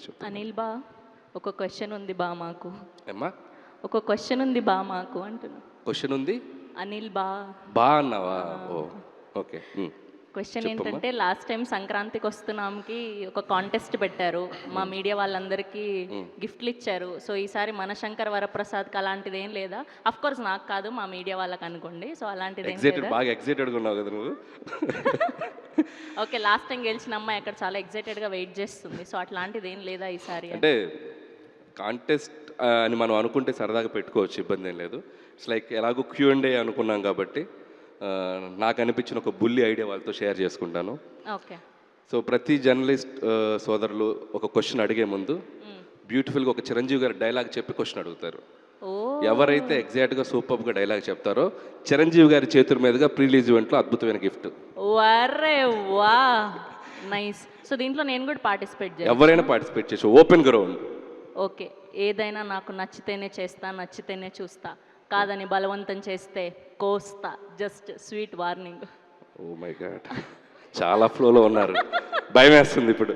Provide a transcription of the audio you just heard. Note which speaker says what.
Speaker 1: చెప్పు.
Speaker 2: అనిల్ బా, ఒక క్వశ్చన్ ఉంది బా మాకు.
Speaker 1: ఏమ్మా
Speaker 2: ఒక క్వశ్చన్ ఉంది బా మాకు అంటున్నా.
Speaker 1: క్వశ్చన్ ఉంది
Speaker 2: అనిల్ బా,
Speaker 1: బా అన్నావా? ఓ ఓకే.
Speaker 2: క్వశ్చన్
Speaker 1: చెప్పమ్మా.
Speaker 2: ఏంటంటే లాస్ట్ టైం సంక్రాంతికి వస్తున్నాంకి ఒక కాంటెస్ట్ పెట్టారు, మా మీడియా వాళ్ళందరికీ గిఫ్ట్లు ఇచ్చారు. సో ఈసారి మన శంకర్ వరప్రసాద్కి అలాంటిది ఏం లేదా? అఫ్ కోర్స్ నాకు కాదు, మా మీడియా వాళ్ళకి అనుకోండి. సో అలాంటిది ఏం
Speaker 1: ఎగ్జైటెడ్,
Speaker 2: లేదా?
Speaker 1: బాగా ఎగ్జైటెడ్గా ఉన్నావు కదా నువ్వు.
Speaker 2: ఓకే, లాస్ట్ టైం గెలిచిన అమ్మాయి అక్కడ చాలా ఎగ్జైటెడ్గా వెయిట్ చేస్తుంది. సో అట్లాంటిది ఏం లేదా ఈసారి?
Speaker 1: అంటే కాంటెస్ట్ అని మనం అనుకుంటే సరదాగా పెట్టుకోవచ్చు, ఇబ్బంది ఏం లేదు. ఇట్స్ లైక్ ఎలాగో Q&A అనుకున్నాం కాబట్టి నాకు అనిపించిన ఒక బుల్లి ఐడియా వాళ్ళతో షేర్ చేసుకుంటాను.
Speaker 2: ఓకే.
Speaker 1: సో ప్రతి జర్నలిస్ట్ సోదరులు ఒక క్వశ్చన్ అడిగే ముందు బ్యూటిఫుల్గా ఒక చిరంజీవి గారి డైలాగ్ చెప్పి క్వశ్చన్ అడుగుతారు.
Speaker 2: ఓ,
Speaker 1: ఎవరైతే ఎగ్జాక్ట్గా సూపర్గా డైలాగ్ చెప్తారో చిరంజీవి గారి చేతుల మీదుగా ప్రీ రిలీజ్ ఈవెంట్లో అద్భుతమైన గిఫ్ట్.
Speaker 2: వరే వా, నైస్. సో దీంట్లో నేను కూడా పార్టిసిపేట్ చేయాలి?
Speaker 1: ఎవరైనా పార్టిసిపేట్ చేయొచ్చు, ఓపెన్ గ్రౌండ్.
Speaker 2: ఓకే. ఏదైనా నాకు నచ్చితేనే చేస్తా, నచ్చితేనే చూస్తా, కాదని బలవంతం చేస్తే కోస్తా. Just sweet warning.
Speaker 1: Oh my god, చాలా ఫ్లోలో ఉన్నారు, భయం వేస్తుంది ఇప్పుడు.